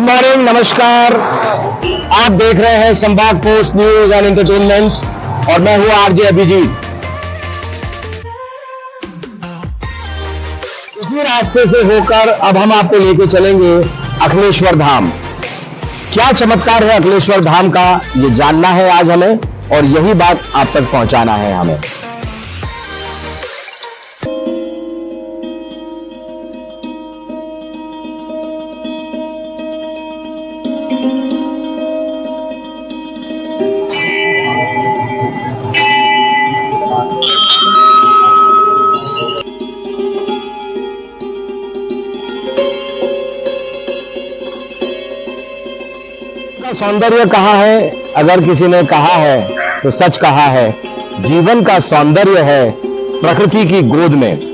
Morning, नमस्कार। आप देख रहे हैं संवाद पोस्ट न्यूज एंड एंटरटेनमेंट और मैं हूं आरजे अभिजीत। इसी रास्ते से होकर अब हम आपको लेके चलेंगे अखिलेश्वर धाम। क्या चमत्कार है अखिलेश्वर धाम का, ये जानना है आज हमें और यही बात आप तक पहुंचाना है हमें। सौंदर्य कहाँ है? अगर किसी ने कहा है तो सच कहा है। जीवन का सौंदर्य है प्रकृति की गोद में।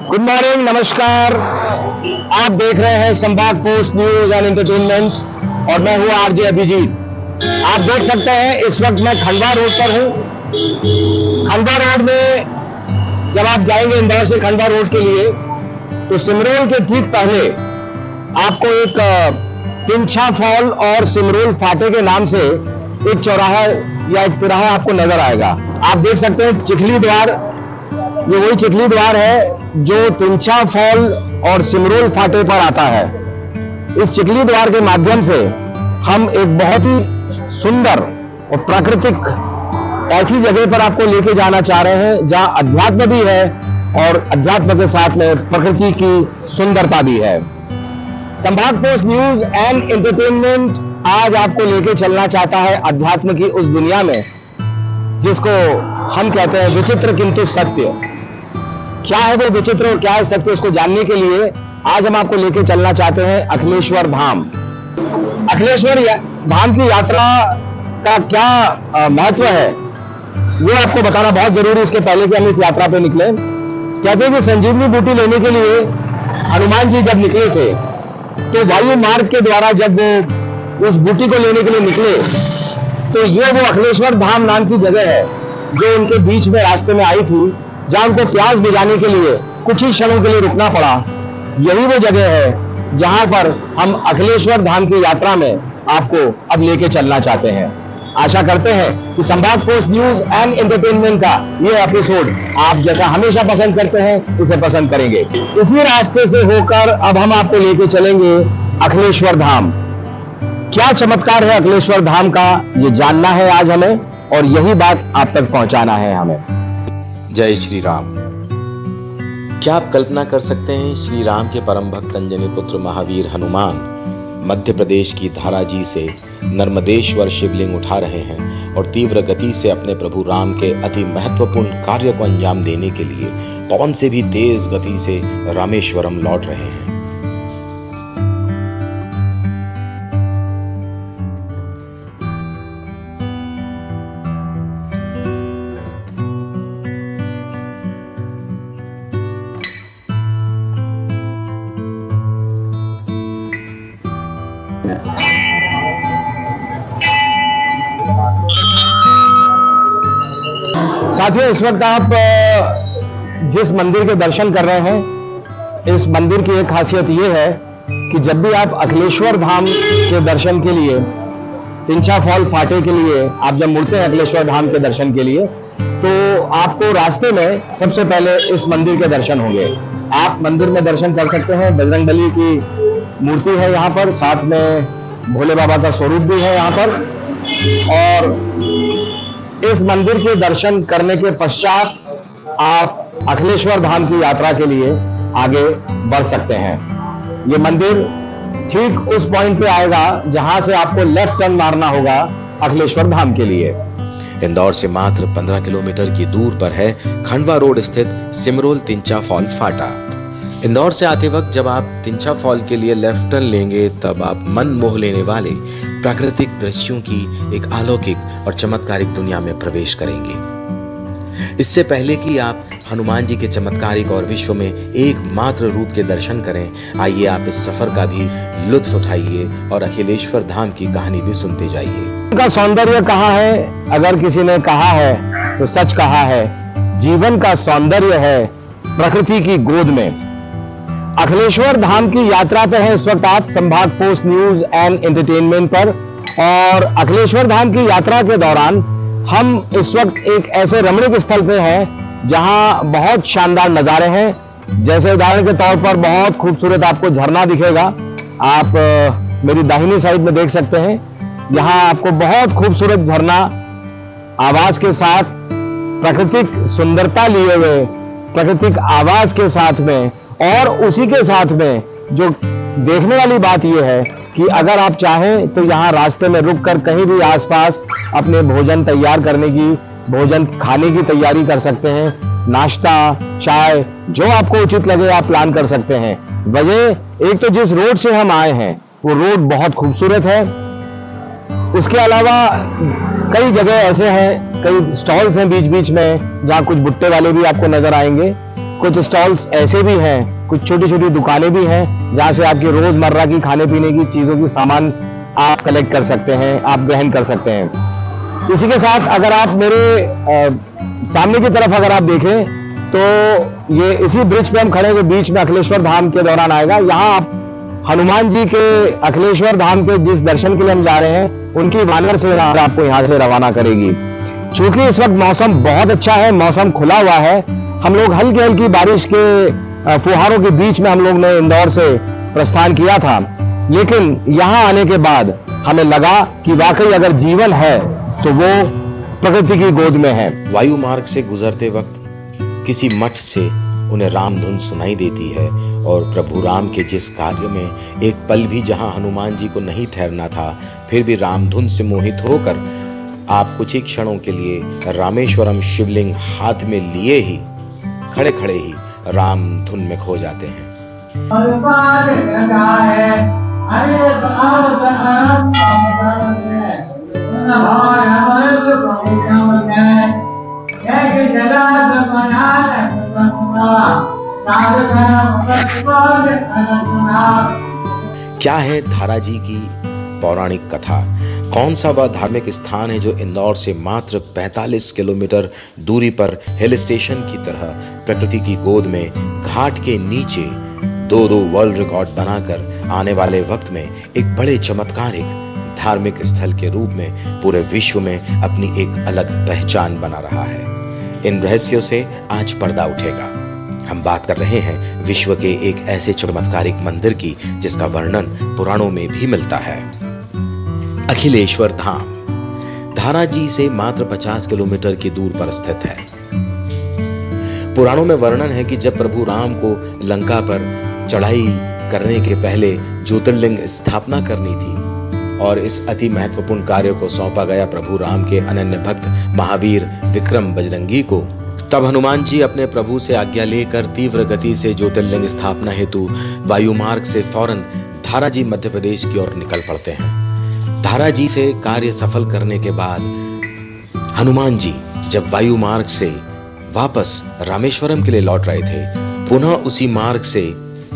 गुड मॉर्निंग, नमस्कार। आप देख रहे हैं संवाद पोस्ट न्यूज एंड एंटरटेनमेंट और मैं हूं आरजे अभिजीत। आप देख सकते हैं इस वक्त मैं खंडवा रोड पर हूं। खंडवा रोड में जब आप जाएंगे इंदौर से खंडवा रोड के लिए तो सिमरोल के ठीक पहले आपको एक तिंछा फॉल और सिमरोल फाटे के नाम से एक चौराहा या एक तिराहा आपको नजर आएगा। आप देख सकते हैं चिखली द्वार, ये वही चिखली द्वार है जो तिंछा फॉल और सिमरोल फाटे पर आता है। इस चिखली द्वार के माध्यम से हम एक बहुत ही सुंदर और प्राकृतिक ऐसी जगह पर आपको लेके जाना चाह रहे हैं जहां अध्यात्म भी है और अध्यात्म के साथ में प्रकृति की सुंदरता भी है। संवाद पोस्ट न्यूज एंड एंटरटेनमेंट आज आपको लेके चलना चाहता है अध्यात्म की उस दुनिया में जिसको हम कहते हैं विचित्र किंतु सत्य। क्या है वो विचित्र और क्या है सत्य, उसको जानने के लिए आज हम आपको लेके चलना चाहते हैं अखिलेश्वर धाम। अखिलेश्वर धाम की यात्रा का क्या महत्व है वो आपको बताना बहुत जरूरी है इसके पहले कि हम इस यात्रा पे निकले। कहते हैं कि संजीवनी बूटी लेने के लिए हनुमान जी जब निकले थे तो वायु मार्ग के द्वारा जब वो उस बूटी को लेने के लिए निकले तो ये वो अखिलेश्वर धाम नाम की जगह है जो उनके बीच में रास्ते में आई थी, जहां उनको प्यास बुझाने के लिए कुछ ही क्षणों के लिए रुकना पड़ा। यही वो जगह है जहां पर हम अखिलेश्वर धाम की यात्रा में आपको अब लेके चलना चाहते हैं। आशा करते हैं कि संभाग पोस्ट न्यूज एंड एंटरटेनमेंट का ये एपिसोड आप जैसा हमेशा पसंद करते हैं उसे पसंद करेंगे। इसी रास्ते से होकर अब हम आपको लेके चलेंगे अखिलेश्वर धाम। क्या चमत्कार है अखिलेश्वर धाम का, ये जानना है आज हमें, और यही बात आप तक पहुंचाना है हमें। जय श्री राम। क्या आप कल्पना कर सकते हैं, श्री राम के परम भक्त अंजनी पुत्र महावीर हनुमान मध्य प्रदेश की धाराजी से नर्मदेश्वर शिवलिंग उठा रहे हैं और तीव्र गति से अपने प्रभु राम के अति महत्वपूर्ण कार्य को अंजाम देने के लिए पवन से भी तेज गति से रामेश्वरम लौट रहे हैं। साथियों, इस वक्त आप जिस मंदिर के दर्शन कर रहे हैं, इस मंदिर की एक खासियत ये है कि जब भी आप अखिलेश्वर धाम के दर्शन के लिए, तिंचा फॉल फाटे के लिए आप जब मुड़ते हैं अखिलेश्वर धाम के दर्शन के लिए, तो आपको रास्ते में सबसे पहले इस मंदिर के दर्शन होंगे। आप मंदिर में दर्शन कर सकते हैं। बजरंगबली की मूर्ति है यहाँ पर, साथ में भोले बाबा का स्वरूप भी है यहाँ पर, और इस मंदिर के दर्शन करने के पश्चात आप अखिलेश्वर धाम की यात्रा के लिए आगे बढ़ सकते हैं। ये मंदिर ठीक उस पॉइंट पे आएगा जहां से आपको लेफ्ट टर्न मारना होगा अखिलेश्वर धाम के लिए। इंदौर से मात्र 15 किलोमीटर की दूर पर है खंडवा रोड स्थित सिमरोल तिंचा फॉल फाटा। इंदौर से आते वक्त जब आप तिंचा फॉल के लिए लेफ्ट टर्न लेंगे, तब आप मन मोह लेने वाले प्राकृतिक दृश्यों की एक अलौकिक और चमत्कारिक दुनिया में प्रवेश करेंगे। इससे पहले कि आप हनुमान जी के चमत्कारिक और विश्व में एकमात्र रूप के दर्शन करें, आइए आप इस सफर का भी लुत्फ उठाइए और अखिलेश्वर धाम की कहानी भी सुनते जाइए। उनका सौंदर्य कहाँ है? अगर किसी ने कहा है तो सच कहा है। जीवन का सौंदर्य है प्रकृति की गोद में। अखिलेश्वर धाम की यात्रा पर है इस वक्त आप संभाग पोस्ट न्यूज एंड एंटरटेनमेंट पर, और अखिलेश्वर धाम की यात्रा के दौरान हम इस वक्त एक ऐसे रमणीक स्थल पे हैं जहां बहुत शानदार नजारे हैं। जैसे उदाहरण के तौर पर बहुत खूबसूरत आपको झरना दिखेगा। आप मेरी दाहिनी साइड में देख सकते हैं, यहाँ आपको बहुत खूबसूरत झरना आवाज के साथ, प्राकृतिक सुंदरता लिए हुए प्राकृतिक आवाज के साथ में, और उसी के साथ में जो देखने वाली बात यह है कि अगर आप चाहें तो यहाँ रास्ते में रुककर कहीं भी आसपास अपने भोजन तैयार करने की, भोजन खाने की तैयारी कर सकते हैं। नाश्ता, चाय, जो आपको उचित लगे आप प्लान कर सकते हैं। वजह एक तो जिस रोड से हम आए हैं वो रोड बहुत खूबसूरत है। उसके अलावा कई जगह ऐसे हैं, कई स्टॉल्स हैं बीच बीच में जहाँ कुछ भुट्टे वाले भी आपको नजर आएंगे। कुछ स्टॉल्स ऐसे भी हैं, कुछ छोटी छोटी दुकानें भी हैं जहां से आपकी रोजमर्रा की खाने पीने की चीजों की सामान आप कलेक्ट कर सकते हैं, आप ग्रहण कर सकते हैं। इसी के साथ अगर आप मेरे सामने की तरफ अगर आप देखें तो ये इसी ब्रिज पे हम खड़े हैं, बीच में अखिलेश्वर धाम के दौरान आएगा। यहाँ आप हनुमान जी के अखिलेश्वर धाम के जिस दर्शन के लिए हम जा रहे हैं उनकी वानर से आपको यहाँ से रवाना करेगी। चूंकि इस वक्त मौसम बहुत अच्छा है, मौसम खुला हुआ है, हम लोग हल्की हल्की बारिश के फुहारों के बीच में हम लोग ने इंदौर से प्रस्थान किया था, लेकिन यहाँ आने के बाद हमें लगा कि वाकई अगर जीवन है तो वो प्रकृति की गोद में है। वायु मार्ग से गुजरते वक्त किसी मठ से उन्हें राम धुन सुनाई देती है, और प्रभु राम के जिस कार्य में एक पल भी जहां हनुमान जी को नहीं ठहरना था, फिर भी राम धुन से मोहित होकर आप कुछ ही क्षणों के लिए रामेश्वरम शिवलिंग हाथ में लिए ही खड़े खड़े ही राम धुन में खो जाते हैं। क्या है धाराजी की पौराणिक कथा? कौन सा वह धार्मिक स्थान है जो इंदौर से मात्र 45 किलोमीटर दूरी पर हिल स्टेशन की तरह प्रकृति की गोद में घाट के नीचे दो वर्ल्ड रिकॉर्ड बनाकर आने वाले वक्त में एक बड़े चमत्कारिक धार्मिक स्थल के रूप में पूरे विश्व में अपनी एक अलग पहचान बना रहा है। इन रहस्यों से आज पर्दा उठेगा। हम बात कर रहे हैं विश्व के एक ऐसे चमत्कारिक मंदिर की जिसका वर्णन पुराणों में भी मिलता है। अखिलेश्वर धाम धाराजी से मात्र 50 किलोमीटर की दूर पर स्थित है। पुराणों में वर्णन है कि जब प्रभु राम को लंका पर चढ़ाई करने के पहले ज्योतिर्लिंग स्थापना करनी थी और इस अति महत्वपूर्ण कार्य को सौंपा गया प्रभु राम के अनन्य भक्त महावीर विक्रम बजरंगी को, तब हनुमान जी अपने प्रभु से आज्ञा लेकर तीव्र गति से ज्योतिर्लिंग स्थापना हेतु वायु मार्ग से फौरन धाराजी मध्य प्रदेश की ओर निकल पड़ते हैं। धाराजी से कार्य सफल करने के बाद हनुमान जी जब वायु मार्ग से वापस रामेश्वरम के लिए लौट रहे थे, पुनः उसी मार्ग से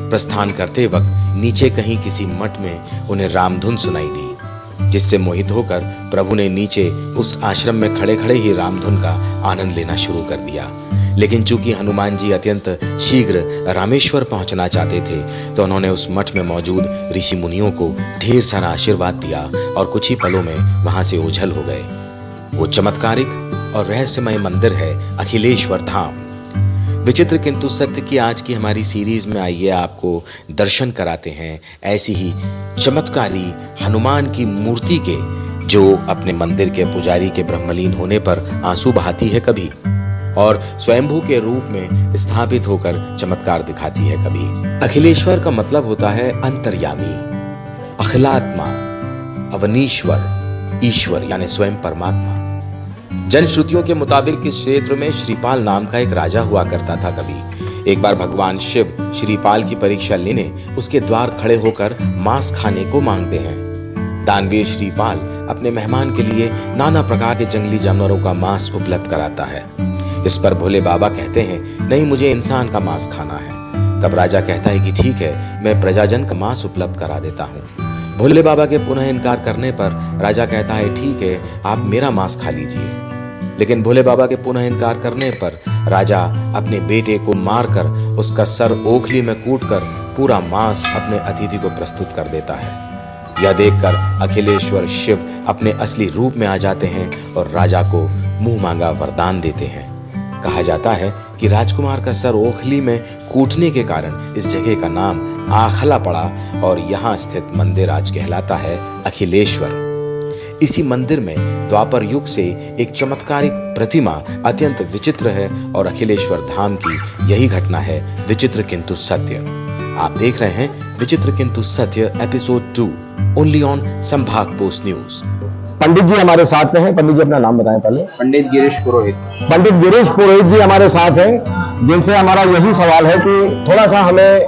प्रस्थान करते वक्त नीचे कहीं किसी मठ में उन्हें रामधुन सुनाई दी, जिससे मोहित होकर प्रभु ने नीचे उस आश्रम में खड़े खड़े ही रामधुन का आनंद लेना शुरू कर दिया। लेकिन चूंकि हनुमान जी अत्यंत शीघ्र रामेश्वर पहुंचना चाहते थे, तो उन्होंने उस मठ में मौजूद ऋषि मुनियों को ढेर सारा आशीर्वाद दिया और कुछ ही पलों में वहां से ओझल हो गए। वो चमत्कारिक और रहस्यमय मंदिर है अखिलेश्वर धाम। विचित्र किंतु सत्य की आज की हमारी सीरीज में आइए आपको दर्शन कराते हैं ऐसी ही चमत्कारी हनुमान की मूर्ति के, जो अपने मंदिर के पुजारी के ब्रह्मलीन होने पर आंसू बहाती है कभी और स्वयंभू के रूप में स्थापित होकर चमत्कार दिखाती है कभी। अखिलेश्वर का मतलब होता है अंतर्यामी, अखिलात्मा, अवनीश्वर, ईश्वर यानी स्वयं परमात्मा। जनश्रुतियों के मुताबिक इस क्षेत्र में श्रीपाल नाम का एक राजा हुआ करता था। कभी एक बार भगवान शिव श्रीपाल की परीक्षा लेने उसके द्वार खड़े होकर मांस खाने को मांगते हैं। दानवीर श्रीपाल अपने मेहमान के लिए नाना प्रकार के जंगली जानवरों का मांस उपलब्ध कराता है। इस पर भोले बाबा कहते हैं, नहीं, मुझे इंसान का मांस खाना है। तब राजा कहता है कि ठीक है, मैं प्रजाजन का मांस उपलब्ध करा देता हूँ। भोले बाबा के पुनः इनकार करने पर राजा कहता है, ठीक है, आप मेरा मांस खा लीजिए। लेकिन भोले बाबा के पुनः इनकार करने पर राजा अपने बेटे को मारकर उसका सर ओखली में कूटकर पूरा मांस अपने अतिथि को प्रस्तुत कर देता है। यह देखकर अखिलेश्वर शिव अपने असली रूप में आ जाते हैं और राजा को मुंह मांगा वरदान देते हैं। कहा जाता है कि राजकुमार का सर ओखली में कूटने के कारण इस जगह का नाम आखला पड़ा और यहाँ स्थित मंदिर आज कहलाता है अखिलेश्वर। इसी मंदिर में द्वापर युग से एक चमत्कारिक प्रतिमा अत्यंत विचित्र है और अखिलेश्वर धाम की यही घटना है विचित्र किंतु सत्य। आप देख रहे हैं विचित्र किंतु सत्य एपिसोड 2 ओनली ऑन संभाग पोस्ट न्यूज। पंडित जी हमारे साथ में हैं। पंडित जी अपना नाम बताएं पहले। पंडित गिरीश पुरोहित। पंडित गिरीश पुरोहित जी हमारे साथ हैं, जिनसे हमारा यही सवाल है कि थोड़ा सा हमें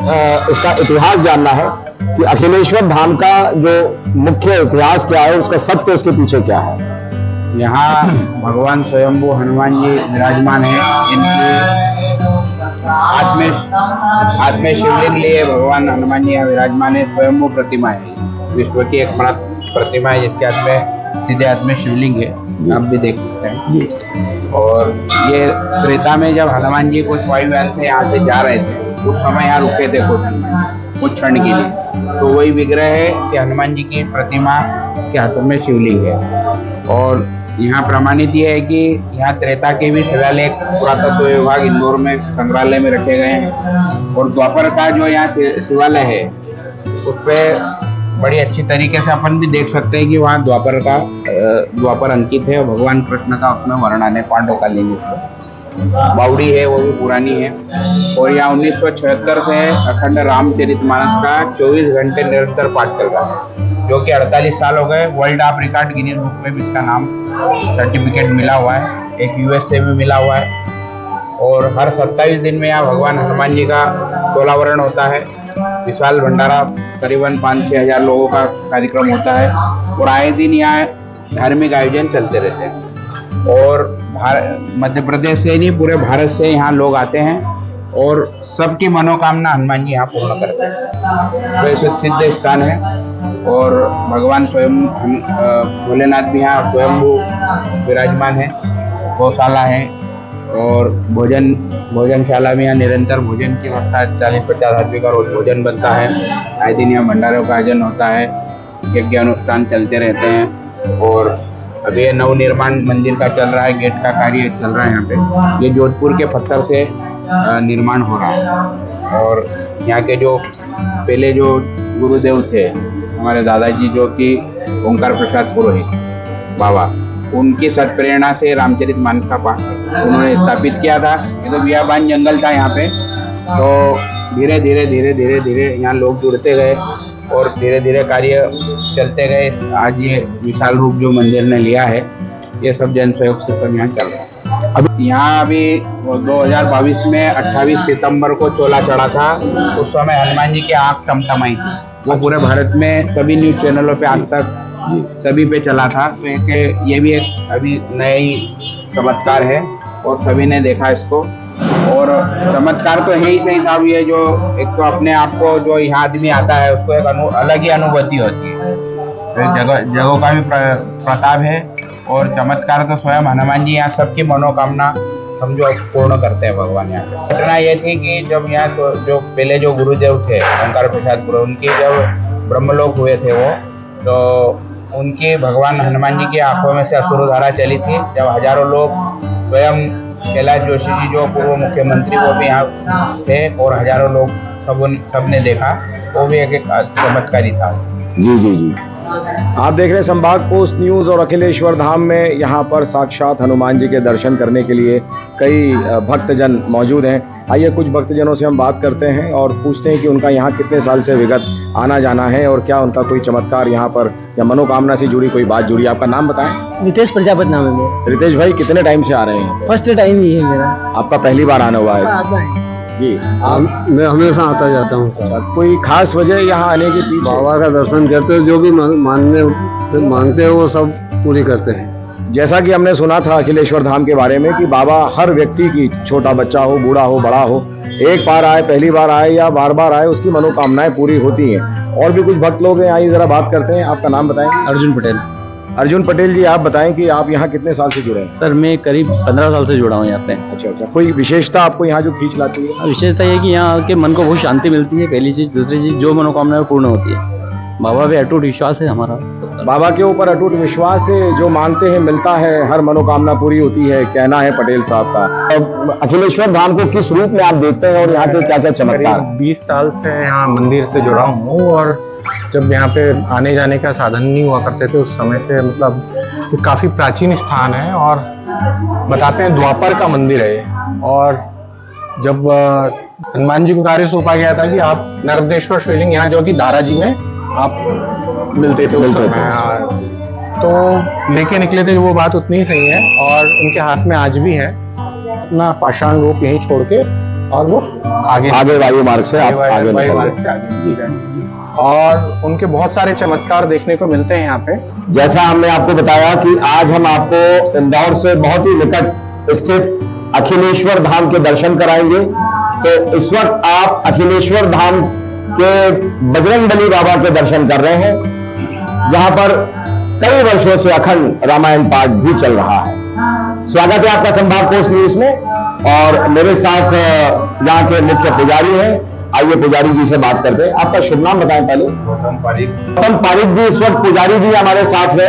इसका इतिहास जानना है कि अखिलेश्वर धाम का जो मुख्य इतिहास क्या है, उसका सत्य उसके पीछे क्या है। यहाँ भगवान स्वयंभू हनुमान जी विराजमान है। इनकी हाथ में शिवलिंग लिए भगवान हनुमान जी यहाँ विराजमान है। स्वयंभू प्रतिमा है, विश्व की एक बड़ा प्रतिमा है जिसके हाथ में सीधे हाथ में शिवलिंग है, आप भी देख सकते हैं। और ये त्रेता में जब हनुमान जी कुछ वायुयान से यहाँ से जा रहे थे, उस समय यहाँ रुके थे कुछ क्षण के लिए, तो वही विग्रह है कि हनुमान जी की प्रतिमा के हाथों में शिवलिंग है। और यहाँ प्रमाणित ये है कि यहाँ त्रेता के भी शिलालेख पुरातत्व विभाग इंदौर में संग्रहालय में रखे गए हैं। और द्वापर का जो यहाँ शिवालय है उस पर बड़ी अच्छी तरीके से अपन भी देख सकते हैं कि वहाँ द्वापर अंकित है और भगवान कृष्ण का उसमें वर्णन है। पांडवकालीन बावड़ी है वो भी पुरानी है। और यहाँ 1976 से अखंड रामचरितमानस का 24 घंटे निरंतर पाठ चल रहा है, जो कि 48 साल हो गए। World of record Guinness book में भी इसका नाम सर्टिफिकेट मिला हुआ है, एक यूएस से भी मिला हुआ है। और हर 27 दिन में यहाँ भगवान हनुमान जी का सोलावरण होता है। विशाल भंडारा करीबन 5-6 हजार लोगों का कार्यक्रम होता है। और आए दिन यहाँ धार्मिक आयोजन चलते रहते हैं। और मध्य प्रदेश से नहीं, पूरे भारत से यहाँ लोग आते हैं और सबकी मनोकामना हनुमान जी यहाँ पूर्ण करते हैं। तो ये सिद्ध स्थान है। और भगवान स्वयं भोलेनाथ भी यहाँ स्वयंभू विराजमान है। गौशाला है और भोजनशाला में यहाँ निरंतर भोजन की व्यवस्था, 40-50 आदमी का रोज भोजन बनता है। आए दिन यहाँ भंडारों का आयोजन होता है। यज्ञ अनुष्ठान चलते रहते हैं। और अभी ये नवनिर्माण मंदिर का चल रहा है, गेट का कार्य चल रहा है यहाँ पे। ये जोधपुर के पत्थर से निर्माण हो रहा है। और यहाँ के जो पहले जो गुरुदेव थे हमारे दादाजी, जो कि ओंकार प्रसाद पुरोहित बाबा, उनकी सत्प्रेरणा से रामचरित मानस का पाठ उन्होंने स्थापित किया था। ये तो बियाबान जंगल था यहाँ पे, तो धीरे धीरे यहाँ लोग जुड़ते गए और धीरे धीरे कार्य चलते गए। आज ये विशाल रूप जो मंदिर ने लिया है, ये सब जन सहयोग से सब यहाँ चल रहा है। अब यहाँ अभी 2022 में 28 सितंबर को चोला चढ़ा था। उस समय हनुमान जी की आँख टमटमाई थी। वो पूरे भारत में सभी न्यूज चैनलों पे आज तक सभी पे चला था। तो ये भी एक अभी नई चमत्कार है और सभी ने देखा इसको। और चमत्कार तो है ही सही साहब। ये जो एक तो अपने आप को जो यहाँ आदमी आता है उसको एक अलग ही अनुभूति होती है। तो जगहों का भी प्रताप है। और चमत्कार तो स्वयं हनुमान जी यहाँ सबकी मनोकामना समझो पूर्ण करते हैं भगवान यहाँ। घटना ये थी कि जब यहाँ तो जो पहले जो गुरुदेव थे ओंकार प्रसाद पुरोहित, उनकी जब ब्रह्मलोक हुए थे वो, तो उनकी भगवान हनुमान जी की आंखों में से अश्रुधारा चली थी। जब हजारों लोग, स्वयं कैलाश जोशी जी जो पूर्व मुख्यमंत्री, वो भी यहाँ थे और हजारों लोग सबने देखा। वो भी एक चमत्कार ही था। जी जी जी। आप देख रहे हैं संभाग पोस्ट न्यूज। और अखिलेश्वर धाम में यहाँ पर साक्षात हनुमान जी के दर्शन करने के लिए कई भक्तजन मौजूद हैं। आइए कुछ भक्तजनों से हम बात करते हैं और पूछते हैं कि उनका यहाँ कितने साल से विगत आना जाना है और क्या उनका कोई चमत्कार यहाँ पर या मनोकामना से जुड़ी कोई बात जुड़ी। आपका नाम बताएं। रितेश प्रजापति नाम है मेरा। रितेश भाई, कितने टाइम से आ रहे हैं? फर्स्ट टाइम ही है मेरा। आपका पहली बार आना हुआ है? जी। मैं हमेशा आता जाता हूँ सर। कोई खास वजह यहाँ आने के पीछे? बाबा का दर्शन करते हो, जो भी मांगते हो वो सब पूरी करते हैं। जैसा कि हमने सुना था अखिलेश्वर धाम के बारे में कि बाबा हर व्यक्ति की, छोटा बच्चा हो, बूढ़ा हो, बड़ा हो, एक बार आए, पहली बार आए या बार बार आए, उसकी मनोकामनाएं पूरी होती हैं। और भी कुछ भक्त लोग हैं, आइए जरा बात करते हैं। आपका नाम बताएं। अर्जुन पटेल। अर्जुन पटेल जी, आप बताएं कि आप यहाँ कितने साल से जुड़े हैं? सर मैं करीब 15 साल से जुड़ा हूँ यहाँ पे। अच्छा अच्छा। कोई विशेषता आपको यहाँ जो खींच लाती है? विशेषता ये कि यहाँ आके मन को बहुत शांति मिलती है, पहली चीज। दूसरी चीज, जो मनोकामना पूर्ण होती है। बाबा पे अटूट विश्वास है हमारा। बाबा के ऊपर अटूट विश्वास है, जो मांगते हैं मिलता है, हर मनोकामना पूरी होती है, कहना है पटेल साहब का। अब अखिलेश्वर धाम को किस रूप में आप देखते हैं और यहाँ के क्या क्या चमत्कार? 20 साल से यहाँ मंदिर से जुड़ा हूँ। और जब यहाँ पे आने जाने का साधन नहीं हुआ करते थे उस समय से, मतलब काफी प्राचीन स्थान है। और बताते हैं द्वापर का मंदिर है। और जब हनुमान जी को कार्य सौंपा गया था कि आप नर्मदेश्वर शिवलिंग यहाँ, जो कि दाराजी में आप मिलते थे उस समय, तो लेके निकले थे। वो बात उतनी ही सही है। और उनके हाथ में आज भी है अपना पाषाण रूप यहीं छोड़ के, और वो आगे वायु मार्ग से आप आगे वायु मार्ग से आगे। और उनके बहुत सारे चमत्कार देखने को मिलते हैं यहाँ पे। जैसा हमने आपको बताया कि आज हम आपको इंदौर से बहुत ही निकट स्थित अखिलेश्वर धाम के दर्शन कराएंगे। तो इस वक्त आप अखिलेश्वर धाम के बजरंगबली बाबा के दर्शन कर रहे हैं, जहां पर कई वर्षों से अखंड रामायण पाठ भी चल रहा है। स्वागत है आपका संभाग पोस्ट न्यूज में। और मेरे साथ यहाँ के मुख्य पुजारी हैं। आइए पुजारी जी से बात करते हैं। आपका शुभ नाम बताएं पहले। गौतम पारिक। गौतम पारिक जी, इस वक्त पुजारी जी हमारे साथ है।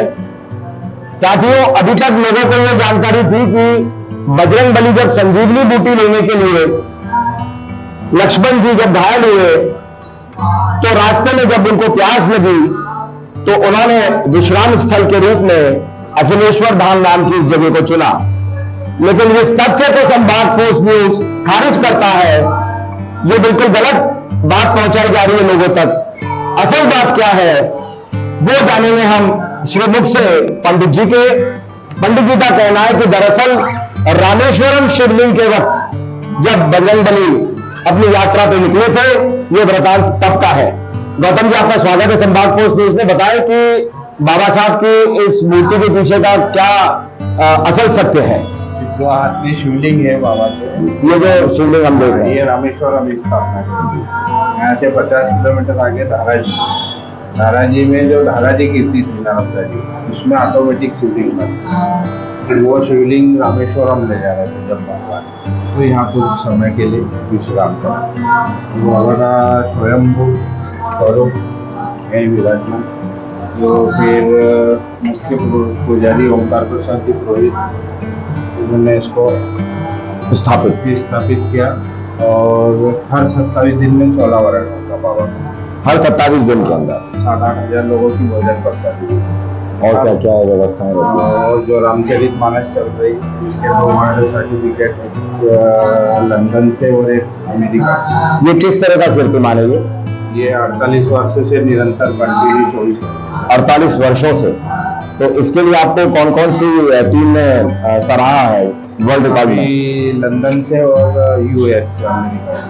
साथियों, अभी तक लोगों को यह जानकारी थी कि बजरंगबली जब संजीवनी बूटी लेने के लिए लक्ष्मण जी जब घायल हुए, तो रास्ते में जब उनको प्यास लगी तो उन्होंने विश्राम स्थल के रूप में अखिलेश्वर धाम नाम की इस जगह को चुना। लेकिन इस तथ्य को संभाग पोस्ट न्यूज खारिज करता है। ये बिल्कुल गलत बात पहुंचाई जा रही है लोगों तक। असल बात क्या है वो जानेंगे हम श्रीमुख से पंडित जी के। पंडित जी का कहना है कि दरअसल रामेश्वरम शिवलिंग के वक्त जब बजरंगबली अपनी यात्रा पे निकले थे, ये वृतांत तब का है। गौतम जी, आपका स्वागत है संभाग पोस्ट न्यूज में। बताएं कि बाबा साहब की इस मूर्ति के पीछे का क्या असल सत्य है? जो हाथ में शिवलिंग है बाबा के, ये जो शिवलिंग हम देख रहे हैं, ये रामेश्वरम स्थापना है। यहाँ से 50 किलोमीटर आगे धाराजी में जो धाराजी कीर्ति थी नर्मदा जी, उसमें ऑटोमेटिक शिवलिंग बना। वो शिवलिंग रामेश्वरम ले जा रहे थे जब भगवान, तो यहाँ कुछ समय के लिए विश्राम करा। बाबा का स्वयंभू स्वरूप यहीं विराजमान जो फिर मुख्य पुजारी ओंकार प्रसाद जी पुरोहित, उन्होंने इसको स्थापित किया। और हर 27 दिन में चौला वरण होता बाबा का। हर 27 दिन के अंदर 7-8 हजार लोगों की भोजन करता है। और क्या क्या व्यवस्थाएं रहती हैं? और जो रामचरित मानस चल रही, इसके 2 वर्ल्ड सर्टिफिकेट लंदन से और एक अमेरिका से। ये किस तरह का कीर्तिमान है ये 48 वर्ष से निरंतर कंटिन्यू 48 वर्षों से। तो इसके लिए आपको कौन कौन सी टीम ने सराहा है वर्ल्ड रिकॉर्ड में? लंदन से और यूएस से, अमेरिका से।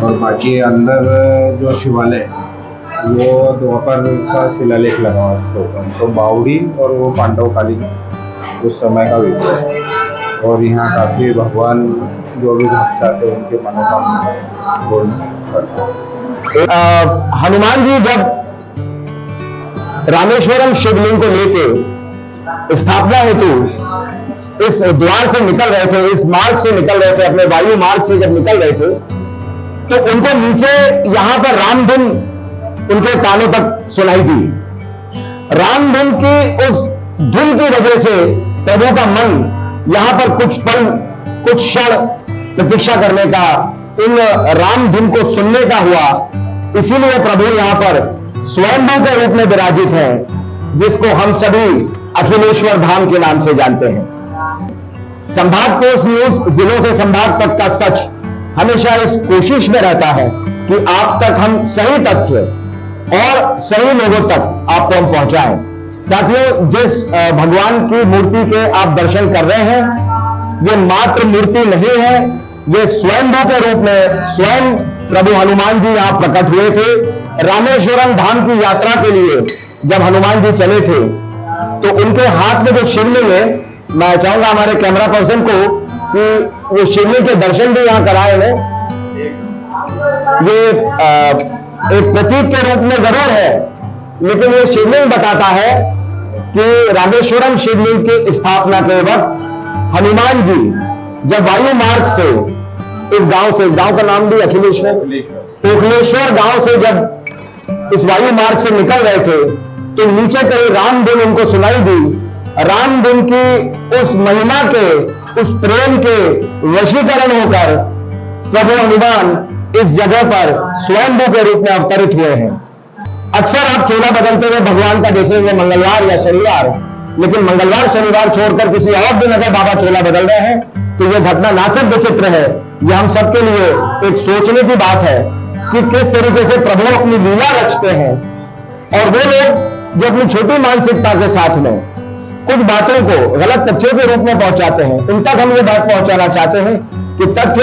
और बाकी अंदर जो शिवालय वो द्वापर का शिलालेख लगा हुआ उसके ऊपर, तो बावड़ी और वो पांडव कालीन उस समय का विग्रह है। और यहाँ काफी भगवान जो भी भक्त आते हैं उनके मनोकामना पूर्ण करते हैं। हनुमान जी जब रामेश्वरम शिवलिंग को लेके स्थापना हेतु इस द्वार से निकल रहे थे, इस मार्ग से निकल रहे थे, अपने वायु मार्ग से जब निकल रहे थे, तो उनको नीचे यहां पर रामधुन उनके कानों तक सुनाई दी। रामधुन की उस धुन की वजह से प्रभु का मन यहां पर कुछ पल, कुछ क्षण प्रतीक्षा करने का, इन रामधुन को सुनने का हुआ। इसीलिए प्रभु यहां पर स्वयंभू के रूप में विराजित हैं, जिसको हम सभी अखिलेश्वर धाम के नाम से जानते हैं। संभाग पोस्ट न्यूज जिलों से संभाग तक का सच हमेशा इस कोशिश में रहता है कि आप तक हम सही तथ्य और सही लोगों तक आपको हम पहुंचाएं। साथियों, जिस भगवान की मूर्ति के आप दर्शन कर रहे हैं, ये मात्र मूर्ति नहीं है, ये स्वयंभू के रूप में स्वयं प्रभु हनुमान जी यहां प्रकट हुए थे। रामेश्वरम धाम की यात्रा के लिए जब हनुमान जी चले थे, तो उनके हाथ में जो शिवलिंग है, मैं चाहूंगा हमारे कैमरा पर्सन को कि वो शिवलिंग के दर्शन भी यहां कराए हैं। ये एक प्रतीक के रूप में जरूर है, लेकिन ये शिवलिंग बताता है कि रामेश्वरम शिवलिंग की स्थापना के वक्त हनुमान जी जब वायु मार्ग से इस गांव का नाम भी ओखलेश्वर गांव से जब इस वायु मार्ग से निकल रहे थे, तो नीचे कहीं रामधुन उनको सुनाई दी। रामधुन की उस महिमा के, उस प्रेम के वशीकरण होकर प्रभु हनुमान इस जगह पर स्वयंभू के रूप में अवतरित हुए हैं। अक्सर आप चोला बदलते हुए भगवान का देखेंगे मंगलवार या शनिवार, लेकिन मंगलवार शनिवार छोड़कर किसी और दिन अगर बाबा चोला बदल रहे हैं, तो यह घटना ना सिर्फ विचित्र है, यह हम सबके लिए एक सोचने की बात है कि किस तरीके से प्रभु अपनी लीला रचते हैं। और वो लोग जो अपनी छोटी मानसिकता के साथ में कुछ बातों को गलत तथ्यों के रूप में पहुंचाते हैं, उन तक हम ये बात पहुंचाना चाहते हैं कि तथ्य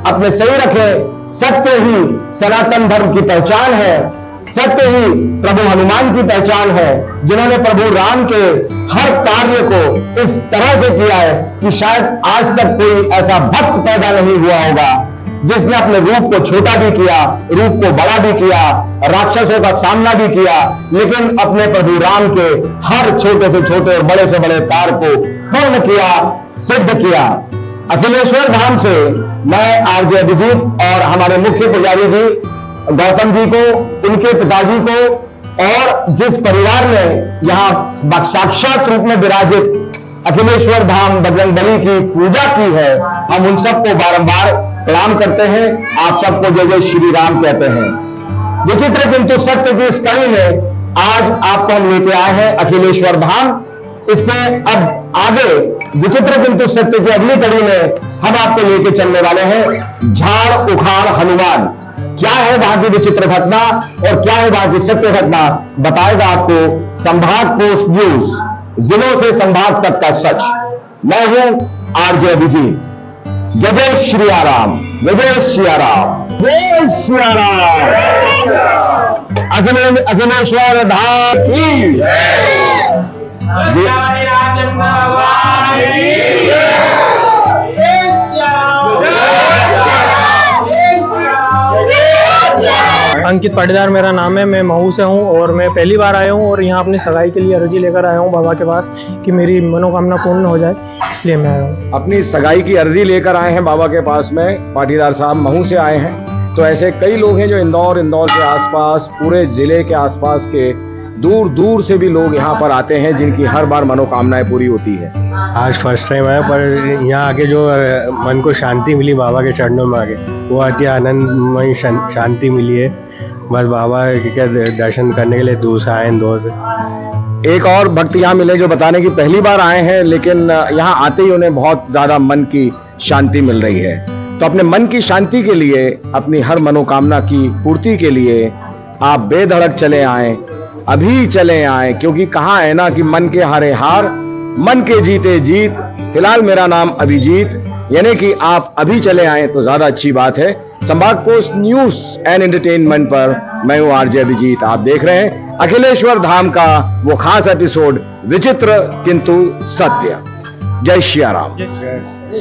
अपने सही रखें। सत्य ही सनातन धर्म की पहचान है, सत्य ही प्रभु हनुमान की पहचान है, जिन्होंने प्रभु राम के हर कार्य को इस तरह से किया है कि शायद आज तक कोई ऐसा भक्त पैदा नहीं हुआ होगा जिसने अपने रूप को छोटा भी किया, रूप को बड़ा भी किया, राक्षसों का सामना भी किया, लेकिन अपने प्रभु राम के हर छोटे से छोटे और बड़े से बड़े कार्य को पूर्ण किया, सिद्ध किया। अखिलेश्वर धाम से मैं आरजे अभिजीत और हमारे मुख्य पुजारी जी गौतम जी को, उनके पिताजी को, और जिस परिवार ने यहाँ साक्षात रूप में विराजित अखिलेश्वर धाम बजरंगबली की पूजा की है, हम उन सबको बारंबार प्रणाम करते हैं। आप सबको जय जय श्री राम कहते हैं। विचित्र किंतु सत्य की इस कड़ी में आज आपको हम लेके आए हैं अखिलेश्वर धाम। इसके अब आगे विचित्र किंतु सत्य की अगली कड़ी में हम आपको लेके चलने वाले हैं झाड़ उखाड़ हनुमान। क्या है वहां की विचित्र घटना और क्या है वहां की सत्य घटना, बताएगा आपको संभाग पोस्ट न्यूज जिलों से संभाग तक का सच। मैं हूं आरजे अभिजीत। जय जय श्री राम, जय जय श्री राम, जय श्री राम। अखिलेश्वर धाम की अंकित पाटीदार मेरा नाम है। मैं महू से हूँ और मैं पहली बार आया हूँ और यहाँ अपनी सगाई के लिए अर्जी लेकर आया हूँ बाबा के पास कि मेरी मनोकामना पूर्ण हो जाए, इसलिए मैं आया हूँ। अपनी सगाई की अर्जी लेकर आए हैं बाबा के पास में। पाटीदार साहब महू से आए हैं। तो ऐसे कई लोग हैं जो इंदौर के आसपास, पूरे जिले के आसपास के दूर दूर से भी लोग यहाँ पर आते हैं जिनकी हर बार मनोकामनाएं पूरी होती है। आज फर्स्ट टाइम आया, पर यहाँ आके जो मन को शांति मिली बाबा के चरणों में आके, वो अति आनंदमय शांति मिली है। बस बाबा के दर्शन करने के लिए दूर से आए हैं, दूर से। एक और भक्त यहाँ मिले जो बताने की पहली बार आए हैं, लेकिन यहाँ आते ही उन्हें बहुत ज्यादा मन की शांति मिल रही है। तो अपने मन की शांति के लिए, अपनी हर मनोकामना की पूर्ति के लिए आप बेधड़क चले आए, अभी चले आए, क्योंकि कहा है ना कि मन के हारे हार, मन के जीते जीत। फिलहाल मेरा नाम अभिजीत, यानी कि आप अभी चले आए तो ज्यादा अच्छी बात है। संभाग पोस्ट न्यूज एंड एंटरटेनमेंट पर मैं हूं आरजे अभिजीत। आप देख रहे हैं अखिलेश्वर धाम का वो खास एपिसोड, विचित्र किंतु सत्य। जय श्री राम।